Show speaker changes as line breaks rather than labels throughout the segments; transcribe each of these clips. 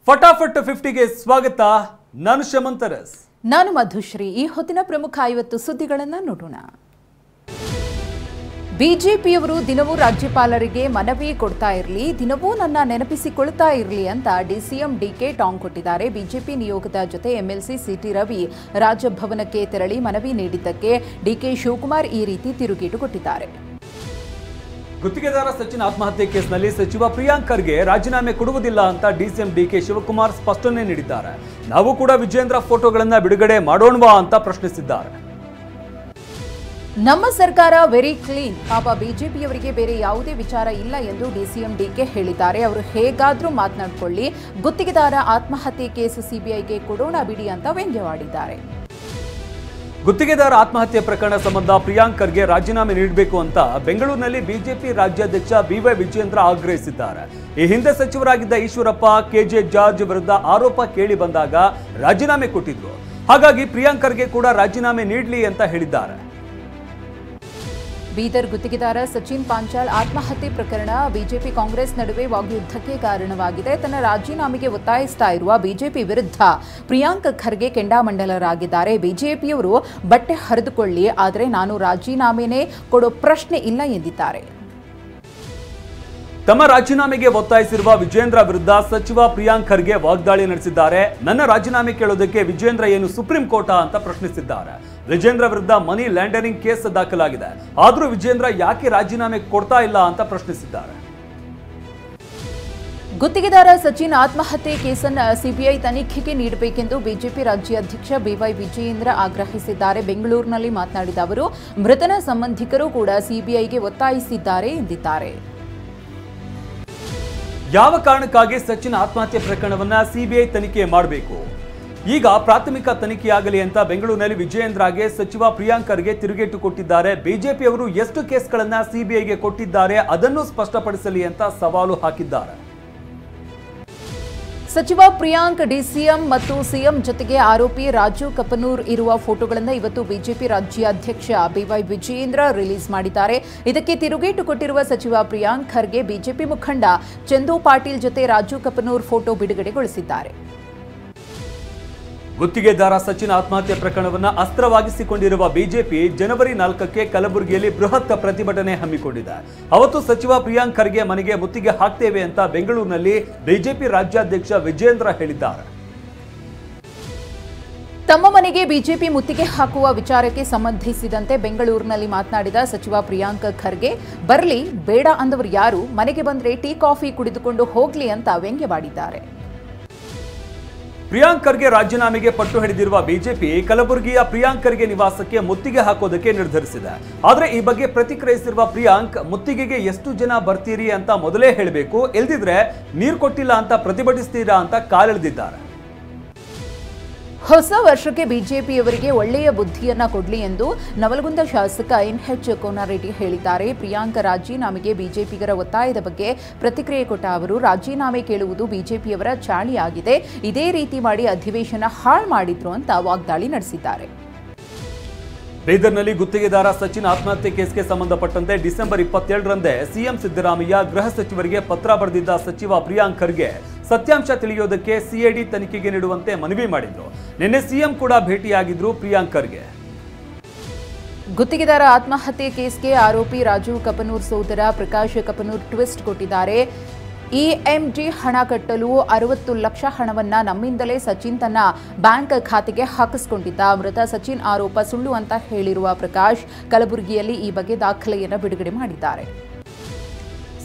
ಫಟಾಫಟ್ 50ಗೆ ಸ್ವಾಗತ. ನಾನು ಶಮಂತರಸ್.
ನಾನು ಮಧುಶ್ರೀ. ಈ ಹೊತ್ತಿನ ಪ್ರಮುಖ 50 ಸುದ್ದಿಗಳನ್ನು ನೋಡೋಣ. ಬಿಜೆಪಿಯವರು ದಿನವೂ ರಾಜ್ಯಪಾಲರಿಗೆ ಮನವಿ ಕೊಡ್ತಾ ಇರಲಿ, ದಿನವೂ ನನ್ನ ನೆನಪಿಸಿಕೊಳ್ತಾ ಇರಲಿ ಅಂತ ಡಿಸಿಎಂ ಡಿಕೆ ಟಾಂಗ್ ಕೊಟ್ಟಿದ್ದಾರೆ. ಬಿಜೆಪಿ ನಿಯೋಗದ ಜೊತೆ ಎಂಎಲ್ಸಿ ಸಿಟಿ ರವಿ ರಾಜಭವನಕ್ಕೆ ತೆರಳಿ ಮನವಿ ನೀಡಿದ್ದಕ್ಕೆ ಡಿಕೆ ಶಿವಕುಮಾರ್ ಈ ರೀತಿ ತಿರುಗೇಟು ಕೊಟ್ಟಿದ್ದಾರೆ.
ಗುತ್ತಿಗೆದಾರ ಸಚಿನ್ ಆತ್ಮಹತ್ಯೆ ಕೇಸ್ನಲ್ಲಿ ಸಚಿವ ಪ್ರಿಯಾಂಕ್ ಖರ್ಗೆ ರಾಜೀನಾಮೆ ಕೊಡುವುದಿಲ್ಲ ಅಂತ ಡಿಸಿಎಂ ಡಿಕೆ ಶಿವಕುಮಾರ್ ಸ್ಪಷ್ಟನೆ ನೀಡಿದ್ದಾರೆ. ನಾವು ಕೂಡ ವಿಜೇಂದ್ರ ಫೋಟೋಗಳನ್ನ ಬಿಡುಗಡೆ ಮಾಡೋಣವಾ ಅಂತ ಪ್ರಶ್ನಿಸಿದ್ದಾರೆ.
ನಮ್ಮ ಸರ್ಕಾರ ವೆರಿ ಕ್ಲೀನ್, ಪಾಪ ಬಿಜೆಪಿಯವರಿಗೆ ಬೇರೆ ಯಾವುದೇ ವಿಚಾರ ಇಲ್ಲ ಎಂದು ಡಿಸಿಎಂ ಡಿಕೆ ಹೇಳಿದ್ದಾರೆ. ಅವರು ಹೇಗಾದ್ರೂ ಮಾತನಾಡಿಕೊಳ್ಳಿ, ಗುತ್ತಿಗೆದಾರ ಆತ್ಮಹತ್ಯೆ ಕೇಸ್ ಸಿಬಿಐಗೆ ಕೊಡೋಣ ಬಿಡಿ ಅಂತ ವ್ಯಂಗ್ಯವಾಡಿದ್ದಾರೆ.
ಗುತ್ತಿಗೆದಾರ ಆತ್ಮಹತ್ಯೆ ಪ್ರಕರಣ ಸಂಬಂಧ ಪ್ರಿಯಾಂಕ್ ಖರ್ಗೆ ರಾಜೀನಾಮೆ ನೀಡಬೇಕು ಅಂತ ಬೆಂಗಳೂರಿನಲ್ಲಿ ಬಿಜೆಪಿ ರಾಜ್ಯಾಧ್ಯಕ್ಷ ಬಿವೈ ವಿಜಯೇಂದ್ರ ಆಗ್ರಹಿಸಿದ್ದಾರೆ. ಈ ಹಿಂದೆ ಸಚಿವರಾಗಿದ್ದ ಈಶ್ವರಪ್ಪ, ಕೆಜೆ ಜಾರ್ಜ್ ವಿರುದ್ಧ ಆರೋಪ ಕೇಳಿ ಬಂದಾಗ ರಾಜೀನಾಮೆ ಕೊಟ್ಟಿದ್ರು. ಹಾಗಾಗಿ ಪ್ರಿಯಾಂಕ್ ಖರ್ಗೆ ಕೂಡ ರಾಜೀನಾಮೆ ನೀಡಲಿ ಅಂತ ಹೇಳಿದ್ದಾರೆ.
ಬೀದರ್ ಗುತ್ತಿಗೆದಾರ ಸಚಿನ್ ಪಾಂಚಾಲ್ ಆತ್ಮಹತ್ಯೆ ಪ್ರಕರಣ ಬಿಜೆಪಿ ಕಾಂಗ್ರೆಸ್ ನಡುವೆ ವಾಗ್ಯುದ್ಧಕ್ಕೆ ಕಾರಣವಾಗಿದೆ. ತನ್ನ ರಾಜೀನಾಮೆಗೆ ಒತ್ತಾಯಿಸ್ತಾ ಇರುವ ಬಿಜೆಪಿ ವಿರುದ್ಧ ಪ್ರಿಯಾಂಕ್ ಖರ್ಗೆ ಕೆಂಡಾಮಂಡಲರಾಗಿದ್ದಾರೆ. ಬಿಜೆಪಿಯವರು ಬಟ್ಟೆ ಹರಿದುಕೊಳ್ಳಿ, ಆದರೆ ನಾನು ರಾಜೀನಾಮೆನೇ ಕೊಡೋ ಪ್ರಶ್ನೆ ಇಲ್ಲ ಎಂದಿದ್ದಾರೆ.
ತಮ್ಮ ರಾಜೀನಾಮೆಗೆ ಒತ್ತಾಯಿಸಿರುವ ವಿಜೇಂದ್ರ ವಿರುದ್ಧ ಸಚಿವ ಪ್ರಿಯಾಂಕ್ ಖರ್ಗೆ ವಾಗ್ದಾಳಿ ನಡೆಸಿದ್ದಾರೆ. ನನ್ನ ರಾಜೀನಾಮೆ ಕೇಳೋದಕ್ಕೆ ವಿಜೇಂದ್ರ ಏನು ಸುಪ್ರೀಂ ಕೋರ್ಟಾ ಅಂತ ಪ್ರಶ್ನಿಸಿದ್ದಾರೆ. ವಿಜೇಂದ್ರ ವಿರುದ್ಧ ಮನಿ ಲ್ಯಾಂಡರಿಂಗ್ ಕೇಸ್ ದಾಖಲಾಗಿದೆ, ಆದರೂ ವಿಜೇಂದ್ರ ಯಾಕೆ ರಾಜೀನಾಮೆ ಕೊಡ್ತಾ ಇಲ್ಲ ಅಂತ ಪ್ರಶ್ನಿಸಿದ್ದಾರೆ.
ಗುತ್ತಿಗೆದಾರ ಸಚಿನ್ ಆತ್ಮಹತ್ಯೆ ಕೇಸನ್ನು ಸಿಬಿಐ ತನಿಖೆಗೆ ನೀಡಬೇಕೆಂದು ಬಿಜೆಪಿ ರಾಜ್ಯಾಧ್ಯಕ್ಷ ಬಿವೈ ವಿಜಯೇಂದ್ರ ಆಗ್ರಹಿಸಿದ್ದಾರೆ. ಬೆಂಗಳೂರಿನಲ್ಲಿ ಮಾತನಾಡಿದ ಅವರು, ಮೃತನ ಸಂಬಂಧಿಕರು ಕೂಡ ಸಿಬಿಐಗೆ ಒತ್ತಾಯಿಸಿದ್ದಾರೆ ಎಂದಿದ್ದಾರೆ.
ಯಾವ ಕಾರಣಕ್ಕಾಗಿ ಸಚಿನ್ ಆತ್ಮಹತ್ಯೆ ಪ್ರಕರಣವನ್ನ ಸಿಬಿಐ ತನಿಖೆ ಮಾಡಬೇಕು? ಈಗ ಪ್ರಾಥಮಿಕ ತನಿಖೆಯಾಗಲಿ ಅಂತ ಬೆಂಗಳೂರಿನಲ್ಲಿ ವಿಜಯೇಂದ್ರಗೆ ಸಚಿವ ಪ್ರಿಯಾಂಕ್ ಖರ್ಗೆ ತಿರುಗೇಟು ಕೊಟ್ಟಿದ್ದಾರೆ. ಬಿಜೆಪಿಯವರು ಎಷ್ಟು ಕೇಸ್ಗಳನ್ನ ಸಿಬಿಐಗೆ ಕೊಟ್ಟಿದ್ದಾರೆ ಅದನ್ನು ಸ್ಪಷ್ಟಪಡಿಸಲಿ ಅಂತ ಸವಾಲು ಹಾಕಿದ್ದಾರೆ.
ಸಚಿವ ಪ್ರಿಯಾಂಕ್, ಡಿಸಿಎಂ ಮತ್ತು ಸಿಎಂ ಜೊತೆಗೆ ಆರೋಪಿ ರಾಜು ಕಪನೂರ್ ಇರುವ ಫೋಟೋಗಳನ್ನು ಇವತ್ತು ಬಿಜೆಪಿ ರಾಜ್ಯಾಧ್ಯಕ್ಷ ಬಿವೈ ವಿಜಯೇಂದ್ರ ರಿಲೀಸ್ ಮಾಡಿದ್ದಾರೆ. ಇದಕ್ಕೆ ತಿರುಗೇಟು ಕೊಟ್ಟಿರುವ ಸಚಿವ ಪ್ರಿಯಾಂಕ್ ಖರ್ಗೆ ಬಿಜೆಪಿ ಮುಖಂಡ ಚಂದು ಪಾಟೀಲ್ ಜೊತೆ ರಾಜು ಕಪನೂರ್ ಫೋಟೋ ಬಿಡುಗಡೆಗೊಳಿಸಿದ್ದಾರೆ.
ಗುತ್ತಿಗೆದಾರ ಸಚಿನ್ ಆತ್ಮಹತ್ಯೆ ಪ್ರಕರಣವನ್ನ ಅಸ್ತ್ರವಾಗಿಸಿಕೊಂಡಿರುವ ಬಿಜೆಪಿ ಜನವರಿ 4ಕ್ಕೆ ಕಲಬುರಗಿಯಲ್ಲಿ ಬೃಹತ್ ಪ್ರತಿಭಟನೆ ಹಮ್ಮಿಕೊಂಡಿದೆ. ಅವತ್ತು ಸಚಿವ ಪ್ರಿಯಾಂಕ್ ಖರ್ಗೆ ಮನೆಗೆ ಮುತ್ತಿಗೆ ಹಾಕ್ತೇವೆ ಅಂತ ಬೆಂಗಳೂರಿನಲ್ಲಿ ಬಿಜೆಪಿ ರಾಜ್ಯಾಧ್ಯಕ್ಷ ವಿಜೇಂದ್ರ ಹೇಳಿದ್ದಾರೆ.
ತಮ್ಮ ಮನೆಗೆ ಬಿಜೆಪಿ ಮುತ್ತಿಗೆ ಹಾಕುವ ವಿಚಾರಕ್ಕೆ ಸಂಬಂಧಿಸಿದಂತೆ ಬೆಂಗಳೂರಿನಲ್ಲಿ ಮಾತನಾಡಿದ ಸಚಿವ ಪ್ರಿಯಾಂಕ್ ಖರ್ಗೆ, ಬರಲಿ, ಬೇಡ ಅಂದವರು ಯಾರು, ಮನೆಗೆ ಬಂದ್ರೆ ಟೀ ಕಾಫಿ ಕುಡಿದುಕೊಂಡು ಹೋಗ್ಲಿ ಅಂತ ವ್ಯಂಗ್ಯವಾಡಿದ್ದಾರೆ.
ಪ್ರಿಯಾಂಕ್ ಖರ್ಗೆ ರಾಜೀನಾಮೆಗೆ ಪಟ್ಟು ಹಿಡಿದಿರುವ ಬಿಜೆಪಿ ಕಲಬುರಗಿಯ ಪ್ರಿಯಾಂಕ್ ಖರ್ಗೆ ನಿವಾಸಕ್ಕೆ ಮುತ್ತಿಗೆ ಹಾಕೋದಕ್ಕೆ ನಿರ್ಧರಿಸಿದೆ. ಆದರೆ ಈ ಬಗ್ಗೆ ಪ್ರತಿಕ್ರಿಯಿಸಿರುವ ಪ್ರಿಯಾಂಕ್, ಮುತ್ತಿಗೆಗೆ ಎಷ್ಟು ಜನ ಬರ್ತೀರಿ ಅಂತ ಮೊದಲೇ ಹೇಳಬೇಕು, ಇಲ್ದಿದ್ರೆ ನೀರು ಕೊಟ್ಟಿಲ್ಲ ಅಂತ ಪ್ರತಿಭಟಿಸ್ತೀರಾ ಅಂತ ಕಾಲೆಳೆದಿದ್ದಾರೆ.
ಹೊಸ ವರ್ಷಕ್ಕೆ ಬಿಜೆಪಿಯವರಿಗೆ ಒಳ್ಳೆಯ ಬುದ್ಧಿಯನ್ನ ಕೊಡ್ಲಿ ಎಂದು ನವಲಗುಂದ ಶಾಸಕ ಎನ್ಎಚ್ ಕೋನಾರೆಡ್ಡಿ ಹೇಳಿದ್ದಾರೆ. ಪ್ರಿಯಾಂಕ್ ರಾಜೀನಾಮೆಗೆ ಬಿಜೆಪಿಗರ ಒತ್ತಾಯದ ಬಗ್ಗೆ ಪ್ರತಿಕ್ರಿಯೆ ಕೊಟ್ಟ ಅವರು, ರಾಜೀನಾಮೆ ಕೇಳುವುದು ಬಿಜೆಪಿಯವರ ಚಾಳಿಯಾಗಿದೆ, ಇದೇ ರೀತಿ ಮಾಡಿ ಅಧಿವೇಶನ ಹಾಳು ಮಾಡಿದ್ರು ಅಂತ ವಾಗ್ದಾಳಿ ನಡೆಸಿದ್ದಾರೆ.
ಬೀದರ್ನಲ್ಲಿ ಗುತ್ತಿಗೆದಾರ ಸಚಿನ್ ಆತ್ಮಹತ್ಯೆ ಕೇಸ್ಗೆ ಸಂಬಂಧಪಟ್ಟಂತೆ ಡಿಸೆಂಬರ್ 27ರಂದೇ ಸಿಎಂ ಸಿದ್ದರಾಮಯ್ಯ ಗೃಹ ಸಚಿವರಿಗೆ ಪತ್ರ ಬರೆದಿದ್ದ ಸಚಿವ ಪ್ರಿಯಾಂಕ್ ಖರ್ಗೆ ಸತ್ಯಾಂಶ ತಿಳಿಯೋದಕ್ಕೆ ಸಿಐಡಿ ತನಿಖೆಗೆ ನೀಡುವಂತೆ ಮನವಿ ಮಾಡಿದ್ರು. ನಿನ್ನೆ ಸಿಎಂ ಕೂಡ ಭೇಟಿಯಾಗಿದ್ರು ಪ್ರಿಯಾಂಕ್ ಖರ್ಗೆ.
ಗುತ್ತಿಗೆದಾರ ಆತ್ಮಹತ್ಯೆ ಕೇಸ್ಗೆ ಆರೋಪಿ ರಾಜು ಕಪನೂರ್ ಸೋದರ ಪ್ರಕಾಶ್ ಕಪನೂರ್ ಟ್ವಿಸ್ಟ್ ಕೊಟ್ಟಿದ್ದಾರೆ. ಇಎಂಜಿ ಹಣ ಕಟ್ಟಲು 60 ಲಕ್ಷ ಹಣವನ್ನ ನಮ್ಮಿಂದಲೇ ಸಚಿನ್ ತನ್ನ ಬ್ಯಾಂಕ್ ಖಾತೆಗೆ ಹಾಕಿಸಿಕೊಂಡಿದ್ದ. ಮೃತ ಸಚಿನ್ ಆರೋಪ ಸುಳ್ಳು ಅಂತ ಹೇಳಿರುವ ಪ್ರಕಾಶ್ ಕಲಬುರಗಿಯಲ್ಲಿ ಈ ಬಗ್ಗೆ ದಾಖಲೆಯನ್ನು ಬಿಡುಗಡೆ ಮಾಡಿದ್ದಾರೆ.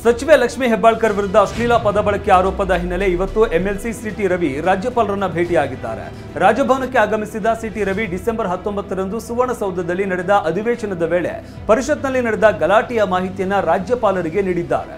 ಸಚಿವೆ ಲಕ್ಷ್ಮೀ ಹೆಬ್ಬಾಳ್ಕರ್ ವಿರುದ್ಧ ಅಶ್ಲೀಲ ಪದ ಬಳಕೆ ಆರೋಪದ ಹಿನ್ನೆಲೆ ಇವತ್ತು ಎಂಎಲ್ಸಿ ಸಿಟಿ ರವಿ ರಾಜ್ಯಪಾಲರನ್ನ ಭೇಟಿಯಾಗಿದ್ದಾರೆ. ರಾಜಭವನಕ್ಕೆ ಆಗಮಿಸಿದ ಸಿಟಿ ರವಿ ಡಿಸೆಂಬರ್ 19ರಂದು ಸುವರ್ಣಸೌಧದಲ್ಲಿ ನಡೆದ ಅಧಿವೇಶನದ ವೇಳೆ ಪರಿಷತ್ನಲ್ಲಿ ನಡೆದ ಗಲಾಟೆಯ ಮಾಹಿತಿಯನ್ನ ರಾಜ್ಯಪಾಲರಿಗೆ ನೀಡಿದ್ದಾರೆ.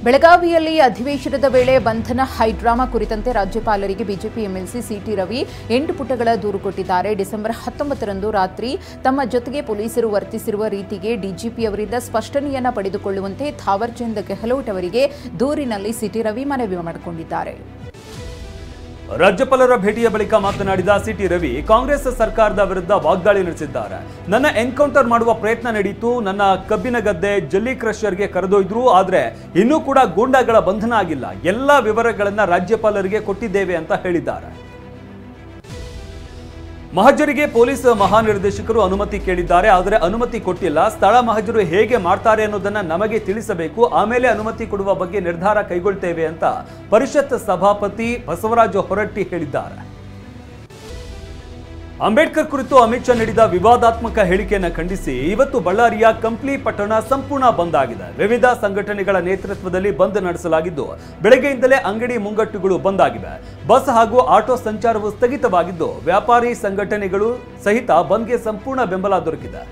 ಬೆಳಗಾವಿಯಲ್ಲಿ ಅಧಿವೇಶನದ ವೇಳೆ ಬಂಧನ ಹೈಡ್ರಾಮಾ ಕುರಿತಂತೆ ರಾಜ್ಯಪಾಲರಿಗೆ ಬಿಜೆಪಿ ಎಂಎಲ್ಸಿ ಸಿಟಿ ರವಿ 8 ಪುಟಗಳ ದೂರು ಕೊಟ್ಟಿದ್ದಾರೆ. ಡಿಸೆಂಬರ್ 19ರಂದು ರಾತ್ರಿ ತಮ್ಮ ಜೊತೆಗೆ ಪೊಲೀಸರು ವರ್ತಿಸಿರುವ ರೀತಿಗೆ ಡಿಜಿಪಿಯವರಿಂದ ಸ್ಪಷ್ಟನೆಯನ್ನ ಪಡೆದುಕೊಳ್ಳುವಂತೆ ಥಾವರ್ ಚಂದ್ ಗೆಹ್ಲೋಟ್ ಅವರಿಗೆ ದೂರಿನಲ್ಲಿ ಸಿಟಿ ರವಿ ಮನವಿ ಮಾಡಿಕೊಂಡಿದ್ದಾರೆ.
ರಾಜ್ಯಪಾಲರ ಭೇಟಿಯ ಬಳಿಕ ಮಾತನಾಡಿದ ಸಿಟಿ ರವಿ, ಕಾಂಗ್ರೆಸ್ ಸರ್ಕಾರದ ವಿರುದ್ಧ ವಾಗ್ದಾಳಿ ನಡೆಸಿದ್ದಾರೆ. ನನ್ನ ಎನ್ಕೌಂಟರ್ ಮಾಡುವ ಪ್ರಯತ್ನ ನಡೆಯಿತು. ನನ್ನ ಕಬ್ಬಿನ ಗದ್ದೆ ಜಲ್ಲಿ ಕ್ರಷರ್ಗೆ ಕರೆದೊಯ್ದ್ರು. ಆದ್ರೆ ಇನ್ನೂ ಕೂಡ ಗೂಂಡಾಗಳ ಬಂಧನ ಆಗಿಲ್ಲ. ಎಲ್ಲ ವಿವರಗಳನ್ನ ರಾಜ್ಯಪಾಲರಿಗೆ ಕೊಟ್ಟಿದ್ದೇವೆ ಅಂತ ಹೇಳಿದ್ದಾರೆ. ಮಹಜರಿಗೆ ಪೊಲೀಸ್ ಮಹಾನಿರ್ದೇಶಕರು ಅನುಮತಿ ಕೇಳಿದ್ದಾರೆ. ಆದರೆ ಅನುಮತಿ ಕೊಟ್ಟಿಲ್ಲ. ಸ್ಥಳ ಮಹಜರು ಹೇಗೆ ಮಾಡ್ತಾರೆ ಅನ್ನೋದನ್ನ ನಮಗೆ ತಿಳಿಸಬೇಕು. ಆಮೇಲೆ ಅನುಮತಿ ಕೊಡುವ ಬಗ್ಗೆ ನಿರ್ಧಾರ ಕೈಗೊಳ್ತೇವೆ ಅಂತ ಪರಿಷತ್ ಸಭಾಪತಿ ಬಸವರಾಜ ಹೊರಟ್ಟಿ ಹೇಳಿದ್ದಾರೆ. ಅಂಬೇಡ್ಕರ್ ಕುರಿತು ಅಮಿತ್ ಶಾ ನೀಡಿದ ವಿವಾದಾತ್ಮಕ ಹೇಳಿಕೆಯನ್ನು ಖಂಡಿಸಿ ಇವತ್ತು ಬಳ್ಳಾರಿಯ ಕಂಪ್ಲಿ ಪಟ್ಟಣ ಸಂಪೂರ್ಣ ಬಂದ್ ಆಗಿದೆ. ವಿವಿಧ ಸಂಘಟನೆಗಳ ನೇತೃತ್ವದಲ್ಲಿ ಬಂದ್ ನಡೆಸಲಾಗಿದ್ದು, ಬೆಳಗ್ಗೆಯಿಂದಲೇ ಅಂಗಡಿ ಮುಂಗಟ್ಟುಗಳು ಬಂದ್ ಆಗಿವೆ. ಬಸ್ ಹಾಗೂ ಆಟೋ ಸಂಚಾರವು ಸ್ಥಗಿತವಾಗಿದ್ದು, ವ್ಯಾಪಾರಿ ಸಂಘಟನೆಗಳು ಸಹಿತ ಬಂದ್ಗೆ ಸಂಪೂರ್ಣ ಬೆಂಬಲ ದೊರಕಿದೆ.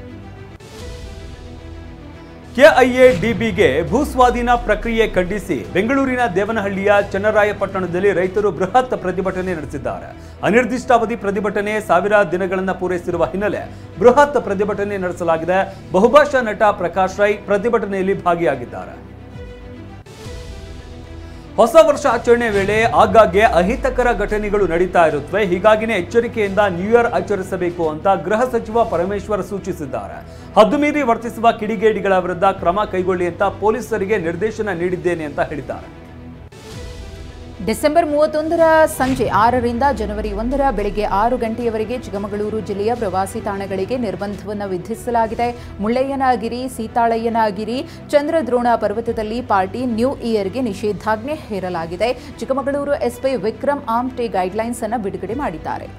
ಕೆಐಎಡಿಬಿಗೆ ಭೂಸ್ವಾಧೀನ ಪ್ರಕ್ರಿಯೆ ಖಂಡಿಸಿ ಬೆಂಗಳೂರಿನ ದೇವನಹಳ್ಳಿಯ ಚನ್ನರಾಯಪಟ್ಟಣದಲ್ಲಿ ರೈತರು ಬೃಹತ್ ಪ್ರತಿಭಟನೆ ನಡೆಸಿದ್ದಾರೆ. ಅನಿರ್ದಿಷ್ಟಾವಧಿ ಪ್ರತಿಭಟನೆ 1000 ದಿನಗಳನ್ನು ಪೂರೈಸಿರುವ ಹಿನ್ನೆಲೆ ಬೃಹತ್ ಪ್ರತಿಭಟನೆ ನಡೆಸಲಾಗಿದೆ. ಬಹುಭಾಷಾ ನಟ ಪ್ರಕಾಶ್ ರೈ ಪ್ರತಿಭಟನೆಯಲ್ಲಿ ಭಾಗಿಯಾಗಿದ್ದಾರೆ. ಹೊಸ ವರ್ಷ ಆಚರಣೆ ವೇಳೆ ಆಗಾಗ್ಗೆ ಅಹಿತಕರ ಘಟನೆಗಳು ನಡೀತಾ ಇರುತ್ತವೆ. ಹೀಗಾಗಿನೇ ಎಚ್ಚರಿಕೆಯಿಂದ ನ್ಯೂ ಇಯರ್ ಆಚರಿಸಬೇಕು ಅಂತ ಗೃಹ ಸಚಿವ ಪರಮೇಶ್ವರ್ ಸೂಚಿಸಿದ್ದಾರೆ. ಹದ್ದು ಮೀರಿ ವರ್ತಿಸುವ ಕಿಡಿಗೇಡಿಗಳ ವಿರುದ್ಧ ಕ್ರಮ ಕೈಗೊಳ್ಳಿ ಅಂತ ಪೊಲೀಸರಿಗೆ ನಿರ್ದೇಶನ ನೀಡಿದ್ದೇನೆ ಅಂತ ಹೇಳಿದ್ದಾರೆ.
ಡಿಸೆಂಬರ್ 31ರ ಸಂಜೆ 6ರಿಂದ ಜನವರಿ 1ರ ಬೆಳಗ್ಗೆ 6 ಗಂಟೆಯವರೆಗೆ ಚಿಕ್ಕಮಗಳೂರು ಜಿಲ್ಲೆಯ ಪ್ರವಾಸಿ ತಾಣಗಳಿಗೆ ನಿರ್ಬಂಧವನ್ನು ವಿಧಿಸಲಾಗಿದೆ. ಮುಳ್ಳಯ್ಯನಗಿರಿ, ಸೀತಾಳಯ್ಯನಗಿರಿ, ಚಂದ್ರದ್ರೋಣ ಪರ್ವತದಲ್ಲಿ ಪಾರ್ಟಿ, ನ್ಯೂ ಇಯರ್ಗೆ ನಿಷೇಧಾಜ್ಞೆ ಹೇರಲಾಗಿದೆ. ಚಿಕ್ಕಮಗಳೂರು ಎಸ್ಪಿ ವಿಕ್ರಮ್ ಆಮ್ಟೆ ಗೈಡ್ಲೈನ್ಸ್ ಅನ್ನು ಬಿಡುಗಡೆ ಮಾಡಿದ್ದಾರೆ.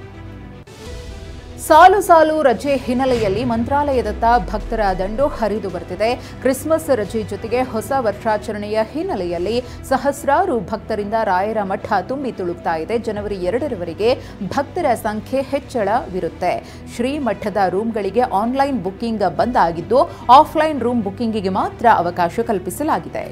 ಸಾಲು ಸಾಲು ರಜೆ ಹಿನ್ನೆಲೆಯಲ್ಲಿ ಮಂತ್ರಾಲಯದತ್ತ ಭಕ್ತರ ದಂಡು ಹರಿದು ಬರ್ತಿದೆ. ಕ್ರಿಸ್ಮಸ್ ರಜೆ ಜೊತೆಗೆ ಹೊಸ ವರ್ಷಾಚರಣೆಯ ಹಿನ್ನೆಲೆಯಲ್ಲಿ ಸಹಸ್ರಾರು ಭಕ್ತರಿಂದ ರಾಯರ ಮಠ ತುಂಬಿ ತುಳುಕ್ತಾ ಇದೆ. ಜನವರಿ 2ರವರೆಗೆ ಭಕ್ತರ ಸಂಖ್ಯೆ ಹೆಚ್ಚಳವಿರುತ್ತೆ. ಶ್ರೀಮಠದ ರೂಮ್ಗಳಿಗೆ ಆನ್ಲೈನ್ ಬುಕ್ಕಿಂಗ್ ಬಂದ್ ಆಗಿದ್ದು, ಆಫ್ಲೈನ್ ರೂಮ್ ಬುಕ್ಕಿಂಗಿಗೆ ಮಾತ್ರ ಅವಕಾಶ ಕಲ್ಪಿಸಲಾಗಿದೆ.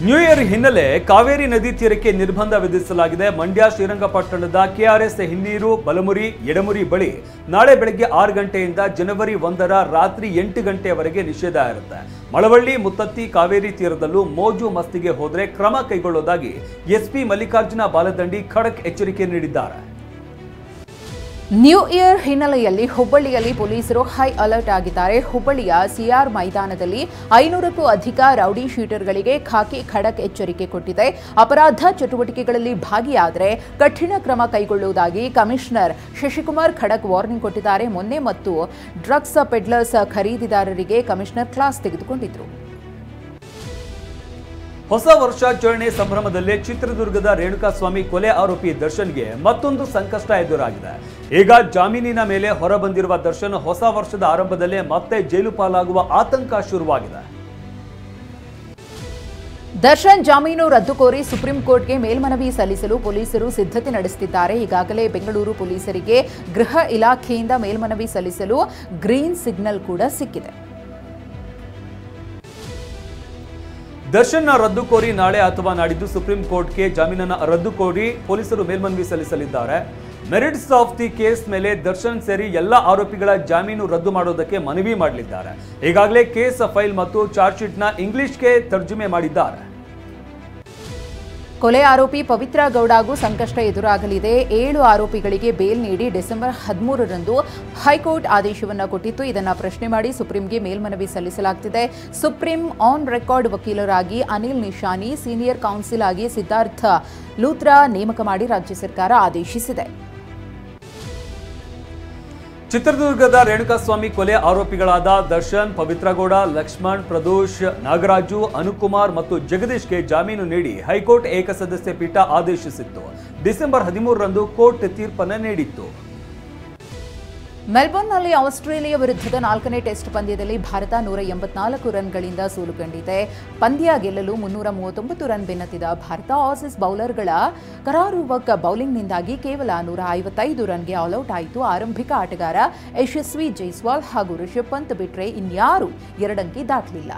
ನ್ಯೂ ಇಯರ್ ಹಿನ್ನೆಲೆ ಕಾವೇರಿ ನದಿ ತೀರಕ್ಕೆ ನಿರ್ಬಂಧ ವಿಧಿಸಲಾಗಿದೆ. ಮಂಡ್ಯ ಶ್ರೀರಂಗಪಟ್ಟಣದ ಕೆಆರ್ಎಸ್ ಹಿನ್ನೀರು ಬಲಮುರಿ ಎಡಮುರಿ ಬಳಿ ನಾಳೆ ಬೆಳಗ್ಗೆ 6 ಗಂಟೆಯಿಂದ ಜನವರಿ 1ರ ರಾತ್ರಿ 8 ಗಂಟೆಯವರೆಗೆ ನಿಷೇಧ ಇರುತ್ತೆ. ಮಳವಳ್ಳಿ, ಮುತ್ತತ್ತಿ, ಕಾವೇರಿ ತೀರದಲ್ಲೂ ಮೋಜು ಮಸ್ತಿಗೆ ಹೋದರೆ ಕ್ರಮ ಕೈಗೊಳ್ಳುವುದಾಗಿ ಎಸ್ಪಿ ಮಲ್ಲಿಕಾರ್ಜುನ ಬಾಲದಂಡಿ ಖಡಕ್ ಎಚ್ಚರಿಕೆ ನೀಡಿದ್ದಾರೆ.
ನ್ಯೂ ಇಯರ್ ಹಿನ್ನೆಲೆಯಲ್ಲಿ ಹುಬ್ಬಳ್ಳಿಯಲ್ಲಿ ಪೊಲೀಸರು ಹೈ ಅಲರ್ಟ್ ಆಗಿದ್ದಾರೆ. ಹುಬ್ಬಳ್ಳಿಯ ಸಿಆರ್ ಮೈದಾನದಲ್ಲಿ 500ಕ್ಕೂ ಅಧಿಕ ರೌಡಿ ಶೀಟರ್ಗಳಿಗೆ ಖಾಕಿ ಖಡಕ್ ಎಚ್ಚರಿಕೆ ಕೊಟ್ಟಿದೆ. ಅಪರಾಧ ಚಟುವಟಿಕೆಗಳಲ್ಲಿ ಭಾಗಿಯಾದರೆ ಕಠಿಣ ಕ್ರಮ ಕೈಗೊಳ್ಳುವುದಾಗಿ ಕಮಿಷನರ್ ಶಶಿಕುಮಾರ್ ಖಡಕ್ ವಾರ್ನಿಂಗ್ ಕೊಟ್ಟಿದ್ದಾರೆ. ಮೊನ್ನೆ ಮತ್ತು ಡ್ರಗ್ಸ್ ಪೆಡ್ಲರ್ಸ್ ಖರೀದಿದಾರರಿಗೆ ಕಮಿಷನರ್ ಕ್ಲಾಸ್ ತೆಗೆದುಕೊಂಡಿದ್ರು.
ಹೊಸ ವರ್ಷಾಚರಣೆ ಸಂಭ್ರಮದಲ್ಲೇ ಚಿತ್ರದುರ್ಗದ ರೇಣುಕಾಸ್ವಾಮಿ ಕೊಲೆ ಆರೋಪಿ ದರ್ಶನ್ಗೆ ಮತ್ತೊಂದು ಸಂಕಷ್ಟ ಎದುರಾಗಿದೆ. ಈಗ ಜಾಮೀನಿನ ಮೇಲೆ ಹೊರಬಂದಿರುವ ದರ್ಶನ್ ಹೊಸ ವರ್ಷದ ಆರಂಭದಲ್ಲೇ ಮತ್ತೆ ಜೈಲು ಪಾಲಾಗುವ ಆತಂಕ ಶುರುವಾಗಿದೆ.
ದರ್ಶನ್ ಜಾಮೀನು ರದ್ದು ಕೋರಿ ಸುಪ್ರೀಂ ಕೋರ್ಟ್ಗೆ ಮೇಲ್ಮನವಿ ಸಲ್ಲಿಸಲು ಪೊಲೀಸರು ಸಿದ್ಧತೆ ನಡೆಸುತ್ತಿದ್ದಾರೆ. ಈಗಾಗಲೇ ಬೆಂಗಳೂರು ಪೊಲೀಸರಿಗೆ ಗೃಹ ಇಲಾಖೆಯಿಂದ ಮೇಲ್ಮನವಿ ಸಲ್ಲಿಸಲು ಗ್ರೀನ್ ಸಿಗ್ನಲ್ ಕೂಡ ಸಿಕ್ಕಿದೆ.
ದರ್ಶನ್ನ ರದ್ದು ಕೋರಿ ನಾಳೆ ಅಥವಾ ನಾಡಿದ್ದು ಸುಪ್ರೀಂ ಕೋರ್ಟ್ಗೆ ಜಾಮೀನನ್ನು ರದ್ದು ಕೋರಿ ಪೊಲೀಸರು ಮೇಲ್ಮನವಿ ಸಲ್ಲಿಸಲಿದ್ದಾರೆ. ಮೆರಿಟ್ಸ್ ಆಫ್ ದಿ ಕೇಸ್ ಮೇಲೆ ದರ್ಶನ್ ಸೇರಿ ಎಲ್ಲ ಆರೋಪಿಗಳ ಜಾಮೀನು ರದ್ದು ಮಾಡೋದಕ್ಕೆ ಮನವಿ ಮಾಡಲಿದ್ದಾರೆ. ಈಗಾಗಲೇ ಕೇಸ್ ಫೈಲ್ ಮತ್ತು ಚಾರ್ಜ್ ಶೀಟ್ನ ಇಂಗ್ಲಿಷ್ಗೆ ತರ್ಜುಮೆ ಮಾಡಿದ್ದಾರೆ.
ಕೊಲೆ ಆರೋಪಿ ಪವಿತ್ರ ಗೌಡಗೂ ಸಂಕಷ್ಟ ಎದುರಾಗಲಿದೆ. 7 ಆರೋಪಿಗಳಿಗೆ ಬೇಲ್ ನೀಡಿ ಡಿಸೆಂಬರ್ 13ರಂದು ಹೈಕೋರ್ಟ್ ಆದೇಶವನ್ನು ಕೊಟ್ಟಿತ್ತು. ಇದನ್ನು ಪ್ರಶ್ನೆ ಮಾಡಿ ಸುಪ್ರೀಂಗೆ ಮೇಲ್ಮನವಿ ಸಲ್ಲಿಸಲಾಗುತ್ತಿದೆ. ಸುಪ್ರೀಂ ಆನ್ ರೆಕಾರ್ಡ್ ವಕೀಲರಾಗಿ ಅನಿಲ್ ನಿಶಾನಿ, ಸೀನಿಯರ್ ಕೌನ್ಸಿಲ್ ಆಗಿ ಸಿದ್ಧಾರ್ಥ ಲೂತ್ರಾ ನೇಮಕ ಮಾಡಿ ರಾಜ್ಯ ಸರ್ಕಾರ ಆದೇಶಿಸಿದೆ.
ಚಿತ್ರದುರ್ಗದ ರೇಣುಕಾಸ್ವಾಮಿ ಕೊಲೆ ಆರೋಪಿಗಳಾದ ದರ್ಶನ್, ಪವಿತ್ರಗೌಡ, ಲಕ್ಷ್ಮಣ್, ಪ್ರದೋಷ್, ನಾಗರಾಜು, ಅನುಕುಮಾರ್ ಮತ್ತು ಜಗದೀಶ್ಗೆ ಜಾಮೀನು ನೀಡಿ ಹೈಕೋರ್ಟ್ ಏಕಸದಸ್ಯ ಪೀಠ ಆದೇಶಿಸಿತ್ತು. ಡಿಸೆಂಬರ್ 13ರಂದು ಕೋರ್ಟ್ ತೀರ್ಪನ್ನು ನೀಡಿತ್ತು.
ಮೆಲ್ಬೋರ್ನ್ನಲ್ಲಿ ಆಸ್ಟ್ರೇಲಿಯಾ ವಿರುದ್ಧದ 4ನೇ ಟೆಸ್ಟ್ ಪಂದ್ಯದಲ್ಲಿ ಭಾರತ 184 ರನ್ಗಳಿಂದ ಸೋಲು ಕಂಡಿದೆ. ಪಂದ್ಯ ಗೆಲ್ಲಲು 339 ರನ್ ಬೆನ್ನತ್ತಿದ ಭಾರತ ಆಸೀಸ್ ಬೌಲರ್ಗಳ ಕರಾರುವಕ್ ಬೌಲಿಂಗ್ನಿಂದಾಗಿ ಕೇವಲ 155 ರನ್ಗೆ ಆಲ್ಔಟ್ ಆಯಿತು. ಆರಂಭಿಕ ಆಟಗಾರ ಯಶಸ್ವಿ ಜೈಸ್ವಾಲ್ ಹಾಗೂ ರಿಷಬ್ ಪಂತ್ ಬಿಟ್ರೆ ಇನ್ಯಾರೂ 2 ಅಂಕಿ ದಾಟಲಿಲ್ಲ.